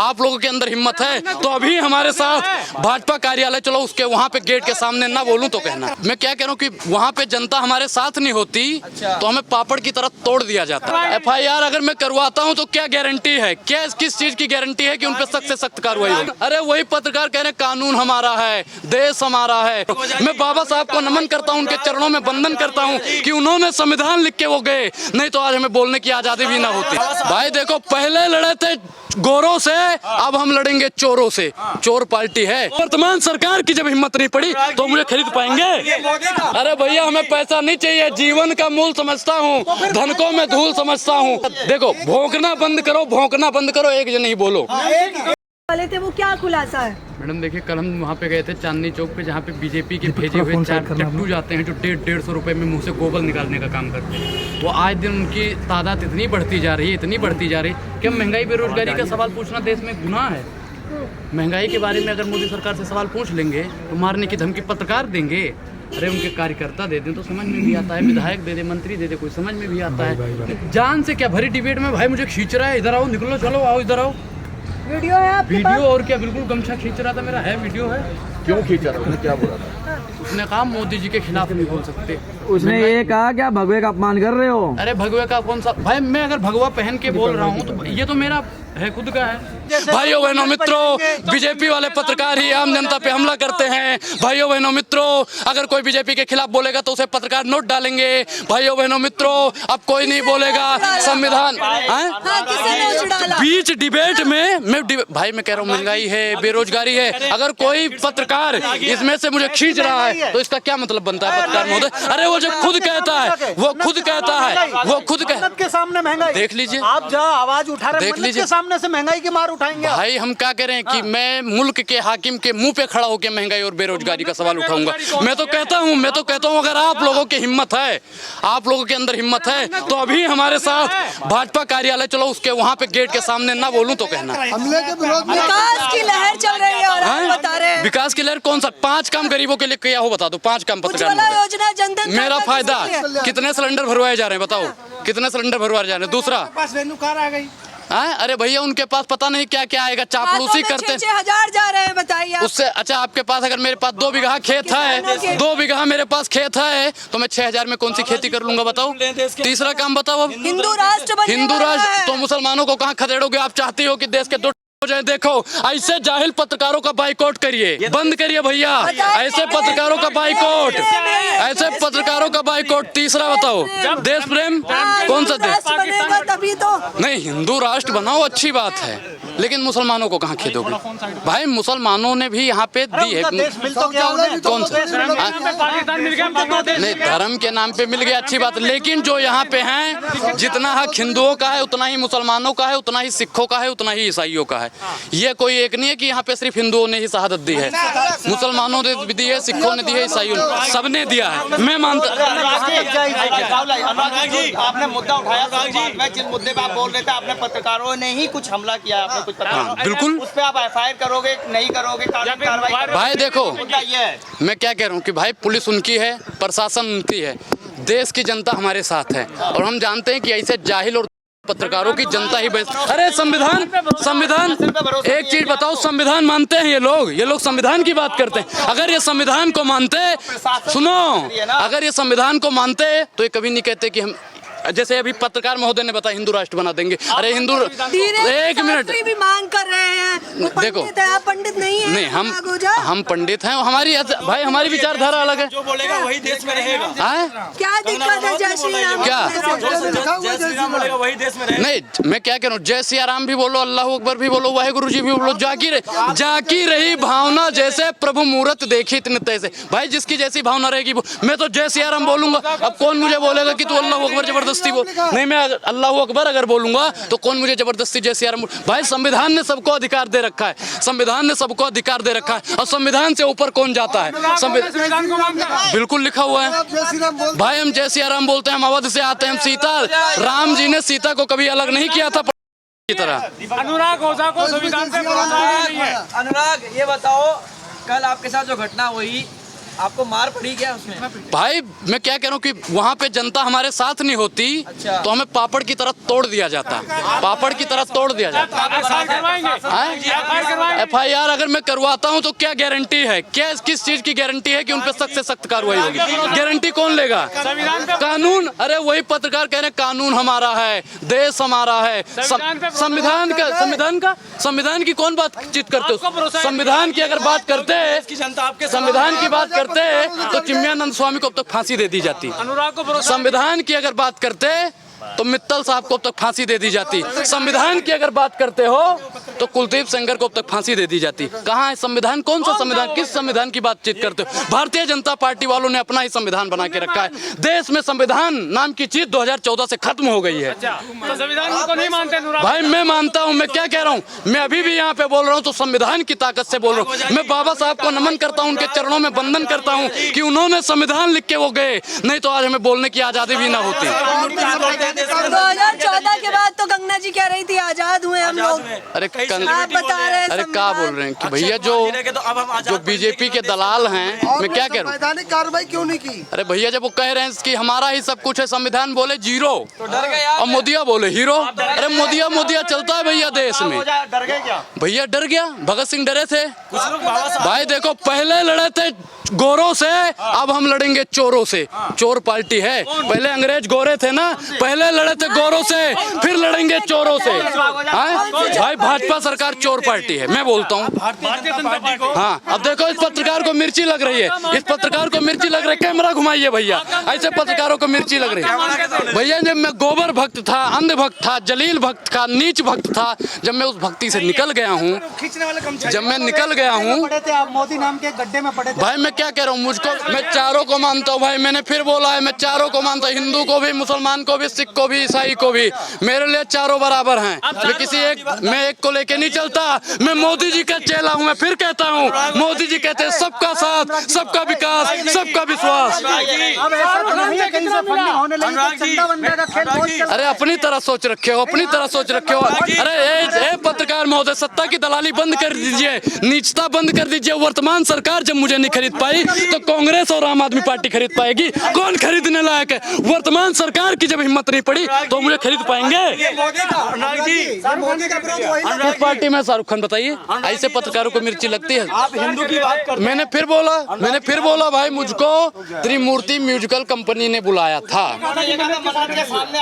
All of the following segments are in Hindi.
आप लोगों के अंदर हिम्मत है तो अभी हमारे साथ भाजपा कार्यालय चलो, उसके वहाँ पे गेट के सामने ना बोलूं तो कहना। मैं क्या कह रहा हूँ कि वहाँ पे जनता हमारे साथ नहीं होती तो हमें पापड़ की तरह तोड़ दिया जाता। FIR अगर मैं करवाता हूँ तो क्या गारंटी है, क्या किस चीज की गारंटी है कि उन पे सख्त से सख्त कार्रवाई होगी? अरे वही पत्रकार कह रहे कानून हमारा है, देश हमारा है। मैं बाबा साहब को नमन करता हूँ, उनके चरणों में वंदन करता हूँ कि उन्होंने संविधान लिख के वो गए, नहीं तो आज हमें बोलने की आजादी भी ना होती। भाई देखो, पहले लड़े थे गोरों से, अब हम लड़ेंगे चोरों से। चोर पार्टी है। वर्तमान सरकार की जब हिम्मत नहीं पड़ी तो मुझे खरीद पाएंगे? अरे भैया, हमें पैसा नहीं चाहिए, जीवन का मूल समझता हूँ, धन को मैं धूल समझता हूँ। देखो, भौंकना बंद करो, भौंकना बंद करो, एक जन नहीं बोलो। वाले थे वो क्या खुलासा है? मैडम देखिए, कल हम वहाँ पे गए थे चांदनी चौक पे, जहाँ पे बीजेपी के भेजे हुए 4 टट्टू जाते हैं जो 150-150 रुपए में मुंह से गोबर निकालने का काम करते हैं। वो आज दिन उनकी तादाद इतनी बढ़ती जा रही है, इतनी बढ़ती जा रही है कि हम महंगाई बेरोजगारी का सवाल पूछना देश में गुनाह है। महंगाई के बारे में अगर मोदी सरकार से सवाल पूछ लेंगे तो मारने की धमकी पत्रकार देंगे। अरे उनके कार्यकर्ता दे दें तो समझ में भी आता है, विधायक दे दे, मंत्री दे दे, कोई समझ में भी आता है। जान से क्या भरी डिबेट में भाई मुझे खींच रहा है, इधर आओ, निकलो, चलो आओ, इधर आओ। वीडियो है आपके वीडियो पास? और क्या, बिल्कुल गमछा खींच रहा था मेरा, है वीडियो है। क्यों खींचा था? उसने क्या बोला था? उसने कहा मोदी जी के खिलाफ नहीं बोल सकते। उसने ये कहा क्या भगवे का अपमान कर रहे हो? अरे भगवे का कौन सा भाई, मैं अगर भगवा पहन के बोल रहा हूँ तो ये तो मेरा है, खुद का है। भाइयों बहनों मित्रों, बीजेपी वाले पत्रकार ही आम जनता पे हमला करते हैं। भाइयों बहनों मित्रों, अगर कोई बीजेपी के खिलाफ बोलेगा तो उसे पत्रकार नोट डालेंगे। भाइयों बहनों मित्रों, अब कोई नहीं बोलेगा। संविधान बीच डिबेट में भाई मैं कह रहा हूँ महंगाई है, बेरोजगारी है, अगर कोई पत्रकार इसमें से मुझे खींच रहा है तो इसका क्या मतलब बनता है पत्रकार महोदय? अरे वो जो खुद कहता है, वो खुद कहता है, वो खुद के सामने महंगाई देख लीजिए, आप जहाँ आवाज उठा रहे हैं के सामने से महंगाई की मार उठाएंगे भाई। हम क्या कह रहे हैं कि मैं मुल्क के हाकिम के मुंह पे खड़ा होकर महंगाई और बेरोजगारी का सवाल उठाऊंगा। मैं तो कहता हूं अगर आप लोगों की हिम्मत है, आप लोगों के अंदर हिम्मत है तो अभी हमारे साथ भाजपा कार्यालय चलो, उसके वहाँ पे गेट के सामने ना बोलूं तो कहना। हमले के विरोध में विकास की लहर चल रही है और आप बता रहे हैं विकास की लहर कौन सा? 5 काम गरीबों के लिए किया हो, बता दो 5 काम पत्रकार। योजना, जनधन मेरा फायदा, कितने सिलेंडर भरवाए जा रहे हैं बताओ, कितने सिलेंडर भरवाए जा रहे हैं? दूसरा रेनू कार आ गई। अरे भैया, उनके पास पता नहीं क्या क्या आएगा, चापलूसी करते हैं। 6,000 जा रहे हैं, बताइए उससे अच्छा आपके पास, अगर मेरे पास 2 बीघा खेत है, 2 बीघा मेरे पास खेत है तो मैं 6,000 में कौन सी खेती कर लूंगा बताओ? तीसरा काम बताओ। अब हिंदू राष्ट्र तो मुसलमानों को कहाँ खदेड़ोगे? आप चाहती हो कि देश के 2 हो जाए? देखो, ऐसे जाहिल पत्रकारों का बाइकआउट करिए, बंद करिए भैया, ऐसे पत्रकारों का बाइकआउट, ऐसे पत्रकारों का बाइकआउट। तीसरा बताओ, देश प्रेम, कौन सा देश? तभी तो नहीं, हिंदू राष्ट्र बनाओ, अच्छी बात है, लेकिन मुसलमानों को कहाँ खेदोगे? भाई मुसलमानों ने भी यहाँ पे दी है। कौन सा? नहीं, धर्म के नाम पे मिल गया, अच्छी बात, लेकिन जो यहाँ पे हैं, जितना हक हिंदुओं का है उतना ही मुसलमानों का है, उतना ही सिखों का है, उतना ही ईसाइयों का है। ये कोई एक नहीं है कि यहाँ पे सिर्फ हिंदुओं ने ही शहादत दी है, मुसलमानों ने भी दी है, सिखों ने दी है, ईसाइयों ने, सबने दिया है। मैं मानता, आपने मुद्दा उठाया, जिस मुद्दे पे आप बोल रहे थे, आपने पत्रकारों ने ही कुछ हमला किया, आपने कुछ बिल्कुल, उस पे आप FIR करोगे नहीं करोगे? भाई देखो, मैं क्या कह रहा हूँ कि भाई पुलिस उनकी है, प्रशासन उनकी है, देश की जनता हमारे साथ है, और हम जानते हैं कि ऐसे जाहिल और पत्रकारों की जनता ही अरे संविधान, एक चीज बताओ, संविधान मानते हैं ये लोग संविधान की बात करते हैं। अगर ये संविधान को मानते, सुनो, अगर ये संविधान को मानते तो ये कभी नहीं कहते कि हम, जैसे अभी पत्रकार महोदय ने बताया हिंदू राष्ट्र बना देंगे। अरे हिंदू, एक मिनट, भी मांग कर रहे हैं। देखो, आप पंडित नहीं है? नहीं, हम पंडित हैं, हमारी भाई हमारी विचारधारा अलग है। जो बोलेगा वही देश में रहेगा। क्या दिक्कत है? जय श्री राम क्या बोलेगा वही देश में रहेगा। नहीं, मैं क्या कह रहा हूँ, जय सिया राम भी बोलो, अल्लाह अकबर भी बोलो, वाहेगुरु जी भी बोलो, जाकी रही भावना जैसे प्रभु मूरत देखी इतने तैसे। भाई जिसकी जैसी भावना रहेगी, मैं तो जय सिया राम बोलूंगा, अब कौन मुझे बोलेगा कि तू अल्लाह अकबर जबरदस्ती बोल? नहीं, मैं अल्लाह अकबर अगर बोलूंगा तो कौन मुझे जबरदस्ती जय सिया राम? भाई संविधान ने सबको अधिकार दे रखा है, संविधान ने सबको अधिकार दे रखा है, और संविधान से ऊपर कौन जाता है? संविधान बिल्कुल लिखा हुआ है भाई, हम जय सिया राम बोलते हैं, हम अवध से आते हैं, हम सीता, राम जी ने सीता को कभी अलग नहीं किया था की तरह। अनुराग ओझा को संविधान से भरोसा नहीं है। अनुराग, ये बताओ, कल आपके साथ जो घटना हुई, आपको मार पड़ी क्या उसमें? भाई मैं क्या कह रहा हूँ कि वहाँ पे जनता हमारे साथ नहीं होती तो हमें पापड़ की तरह तोड़ दिया जाता, पापड़ की तरह तोड़ दिया जाता। FIR अगर मैं करवाता हूँ तो क्या गारंटी है, क्या किस चीज की गारंटी है कि उन पर सख्त से सख्त कार्रवाई होगी? गारंटी कौन लेगा? कानून, अरे वही पत्रकार कह रहे कानून हमारा है, देश हमारा है, संविधान की कौन बातचीत करते हो? संविधान की अगर बात करते हैं, संविधान की बात करते हैं तो चिन्मयानंद स्वामी को अब तक फांसी दे दी जाती। संविधान की अगर बात करते तो मित्तल साहब को अब तक फांसी दे दी जाती। संविधान की अगर बात करते हो तो कुलदीप सेंगर को अब तक फांसी दे दी जाती। कहाँ है संविधान? कौन सा संविधान? किस संविधान की बातचीत करते हो? भारतीय जनता पार्टी वालों ने अपना ही संविधान बना के रखा है। देश में संविधान नाम की चीज 2014 से खत्म हो गई है। तो संविधान को नहीं मानते? भाई मैं मानता हूँ, मैं क्या कह रहा हूँ, मैं अभी भी यहाँ पे बोल रहा हूँ तो संविधान की ताकत से बोल रहा हूँ। मैं बाबा साहब को नमन करता हूँ, उनके चरणों में वंदन करता हूँ कि उन्होंने संविधान लिख के वो गए, नहीं तो आज हमें बोलने की आजादी भी ना होती। 2014 के बाद तो गंगा जी कह रही थी आजाद हुए हम लोग। अरे आप बता रहे हैं अरे क्या बोल रहे हैं कि भैया जो बीजेपी के दलाल हैं, मैं क्या कह रहा हूँ, संवैधानिक कार्रवाई क्यों नहीं की? अरे भैया जब वो कह रहे हैं कि हमारा ही सब कुछ है, संविधान बोले जीरो और मोदिया बोले हीरो। अरे मोदिया चलता है भैया देश में। डर गए क्या? भैया डर गया, भगत सिंह डरे थे। भाई देखो पहले लड़े थे गोरों से, अब हम लड़ेंगे चोरों से। चोर पार्टी है, पहले अंग्रेज गोरे थे ना, पहले लड़े थे गोरों से, फिर लड़ेंगे चोरों से। भाई भाजपा सरकार चोर पार्टी है, मैं बोलता हूँ। हाँ अब देखो इस पत्रकार को मिर्ची लग रही है, इस पत्रकार को मिर्ची लग रही है। कैमरा घुमाइए भैया, ऐसे पत्रकारों को मिर्ची लग रही है। भैया जब मैं गोबर भक्त था, अंध भक्त था, जलील भक्त था, नीच भक्त था, जब मैं उस भक्ति से निकल गया हूँ, जब मैं निकल गया हूँ, मोदी नाम के गड्ढे में पड़े थे। भाई मैं क्या कह रहा हूँ, मुझको, मैं चारों को मानता हूँ भाई, मैंने फिर बोला है, मैं चारों को मानता हूँ, हिंदू को भी, मुसलमान को भी, सिख को भी, ईसाई को भी। मेरे लिए चारों बराबर हैं। मैं एक को लेके नहीं चलता। मैं मोदी जी का चेला हूँ। मैं फिर कहता हूँ, मोदी जी कहते हैं सबका साथ, सबका विकास, सबका विश्वास। अरे अपनी तरह सोच रखे हो, अपनी तरह सोच रखे हो। अरे ए पत्रकार महोदय, सत्ता की दलाली बंद कर दीजिए, नीचता बंद कर दीजिए। वर्तमान सरकार जब मुझे नहीं खरीद पाई तो कांग्रेस और आम आदमी पार्टी खरीद पाएगी। कौन खरीदने लायक है? वर्तमान सरकार की जब हिम्मत नहीं पड़ी तो मुझे खरीद पाएंगे? किस पार्टी में? शाहरुख खान बताइए। ऐसे पत्रकारों को मिर्ची लगती है। आप हिंदू की बात करते हैं। मैंने फिर बोला भाई, मुझको त्रिमूर्ति म्यूजिकल कंपनी ने बुलाया था।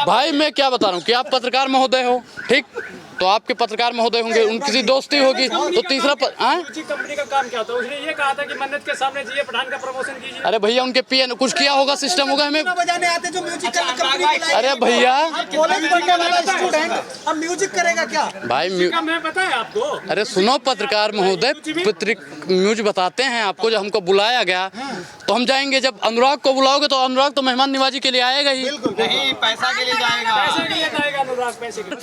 भाई मैं क्या बता रहा हूँ कि आप पत्रकार महोदय हो, ठीक, तो आपके पत्रकार महोदय होंगे, उनकी दोस्ती होगी। तो तीसरा कंपनी का काम क्या था? उसने ये कहा था कि मन्नत के सामने जी पठान का प्रमोशन कीजिए। अरे भैया उनके पीएन कुछ किया होगा, सिस्टम होगा हमें। अरे भैया अब म्यूजिक करेगा क्या भाई? मैं पता है आपको। अरे सुनो पत्रकार महोदय, न्यूज बताते हैं आपको। जब हमको बुलाया गया तो हम जाएंगे। जब अनुराग को बुलाओगे तो अनुराग तो मेहमान निवाजी के लिए आएगा ही। नहीं, पैसा के लिए जाएगा। पैसे के लिए जाएगा अनुराग, पैसे के लिए।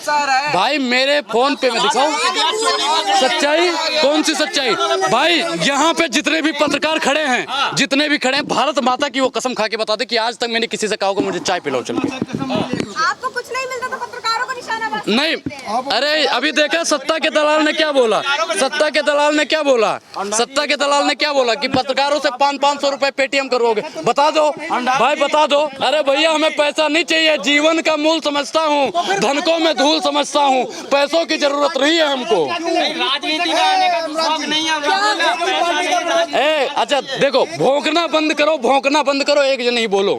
भाई मेरे फोन पे मैं दिखाऊं सच्चाई? कौन सी सच्चाई? भाई यहाँ पे जितने भी पत्रकार खड़े हैं, जितने भी खड़े हैं, भारत माता की वो कसम खा के बता दे कि आज तक मैंने किसी से कहा होगा मुझे चाय पिलाओ चल के। आपको कुछ नहीं मिलता तो पत्रकारों को निशाना नहीं। अरे अभी देखा सत्ता के दलाल ने क्या बोला? सत्ता के दलाल ने क्या बोला? सत्ता के दलाल ने क्या बोला कि पत्रकारों से 500 रुपए पेटीएम करोगे? बता दो भाई, बता दो। अरे भैया हमें पैसा नहीं चाहिए, जीवन का मूल समझता हूँ, धन को मैं धूल समझता हूँ, पैसों की जरूरत नहीं है हमको। राजनीति में आने का शौक नहीं है। अच्छा देखो, भौंकना बंद करो, भौंकना बंद करो, एक जन ही बोलो।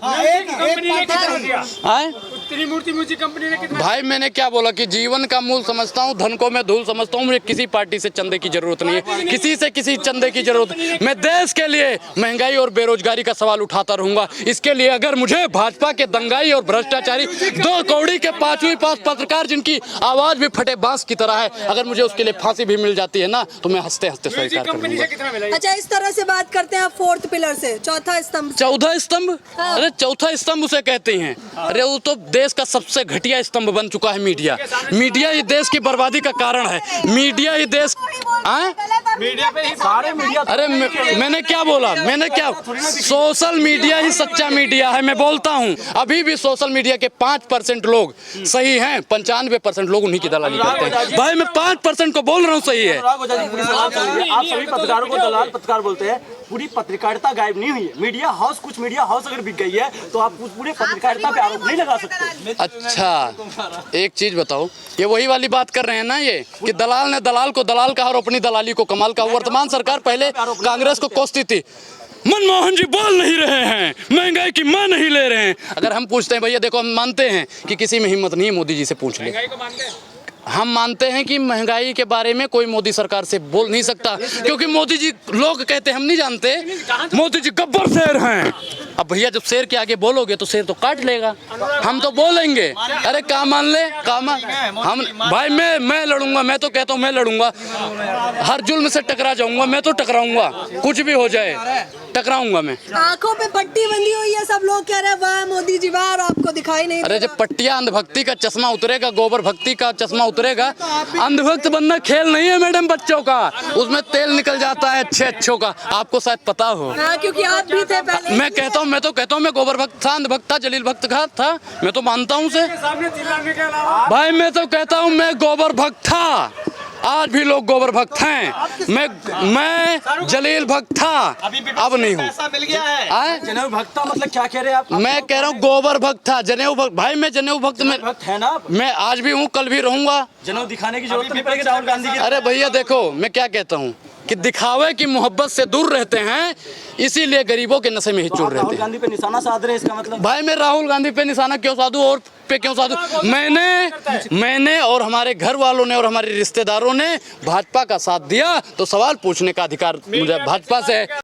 त्रिमूर्ति म्यूजिक कंपनी ने कितना? भाई मैंने क्या बोला कि जीवन का मूल समझता हूँ, धन को मैं धूल समझता हूँ। मुझे किसी पार्टी से चंदे की जरूरत नहीं है, किसी से किसी चंदे की जरूरत नहीं। मैं देश के लिए महंगाई और बेरोजगारी का सवाल उठाता रहूंगा। इसके लिए अगर मुझे भाजपा के दंगाई और भ्रष्टाचारी 2 कौड़ी के 5वीं पास पत्रकार जिनकी आवाज भी फटे बांस की तरह है, अगर मुझे उसके लिए फांसी भी मिल जाती है ना, तो मैं हंसते हंसते स्वीकार करूंगा। अच्छा इस तरह से बात करते हैं 4th पिलर से, चौथा स्तंभ। चौथा स्तंभ? अरे चौथा स्तंभ उसे कहते हैं। अरे वो तो देश का सबसे घटिया स्तंभ बन चुका है मीडिया। मीडिया ही देश की बर्बादी का कारण है। मीडिया ही देश मीडिया पे ही सारे मीडिया अरे मैंने क्या बोला, मैंने क्या, सोशल मीडिया ही सच्चा मीडिया है। मैं बोलता हूँ अभी भी सोशल मीडिया के 5% लोग सही हैं, 95% लोग उन्हीं की दलाली करते हैं। भाई मैं 5% को बोल रहा हूँ सही है। आप सभी पत्रकारों को दलाल पत्रकार बोलते हैं। पूरी पत्रकारिता गायब नहीं हुई है। मीडिया हाउस, कुछ मीडिया हाउस अगर बिक गई है तो आप पूरे पत्रकारिता पे आरोप नहीं लगा सकते। अच्छा एक चीज बताओ, ये वही वाली बात कर रहे हैं ना ये कि दलाल ने दलाल को दलाल कहा और अपनी दलाली को कमाल कहा। वर्तमान सरकार पहले कांग्रेस को कोसती थी, मनमोहन जी बोल नहीं रहे हैं, महंगाई की मां नहीं ले रहे हैं। अगर हम पूछते हैं भैया देखो, हम मानते हैं कि किसी में हिम्मत नहीं है, मोदी जी से पूछ ले। हम मानते हैं कि महंगाई के बारे में कोई मोदी सरकार से बोल नहीं सकता, क्योंकि मोदी जी, लोग कहते हैं हम नहीं जानते, मोदी जी गब्बर शेर हैं। अब भैया जब शेर के आगे बोलोगे तो शेर तो काट लेगा, हम तो बोलेंगे। अरे काम मान ले, काम हम भाई मैं लड़ूंगा, मैं तो कहता हूँ मैं लड़ूंगा, हर जुल्म से टकरा जाऊंगा, मैं तो टकराऊंगा, कुछ भी हो जाए टकराऊंगा मैं। आंखों पे पट्टी बंधी हुई है, सब लोग कह रहे हैं वाह मोदी जी वाह, और आपको दिखाई नहीं। अरे जब पट्टिया अंधभक्ति का चश्मा उतरेगा, गोबर भक्ति का चश्मा उतरेगा, अंधभक्त बनना खेल नहीं है मैडम बच्चों का, उसमें तेल निकल जाता है अच्छों का, आपको शायद पता हो। हाँ, क्योंकि आप भी थे पहले। मैं कहता हूँ मैं गोबर भक्त था, अंधभक्त था, जलील भक्त था, मैं तो मानता हूँ उसे। सामने चिल्लाने के अलावा भाई मैं तो कहता हूँ मैं गोबर भक्त था, आज भी लोग गोबर भक्त हैं, मैं जलील भक्त था, अब नहीं हूँ। पैसा मिल गया है। जनेऊ भक्ता मतलब क्या कह रहे हैं आप? मैं कह रहा हूँ गोबर भक्त था, जनेऊ भक्त। भाई मैं जनेऊ भक्त में भक्त है ना आप? मैं आज भी हूँ, कल भी रहूंगा। जनेऊ दिखाने की जरूरत नहीं पड़ेगी राहुल गांधी की। अरे भैया देखो मैं क्या कहता हूँ कि दिखावे की मोहब्बत से दूर रहते हैं, इसीलिए गरीबों के नशे में ही चूर रहते राहुल हैं। गांधी पे निशाना साध रहे हैं, इसका मतलब? भाई मैं राहुल गांधी पे निशाना क्यों साधू और पे क्यों साधू? मैंने और हमारे घर वालों ने और हमारे रिश्तेदारों ने भाजपा का साथ दिया, तो सवाल पूछने का अधिकार मुझे भाजपा से है।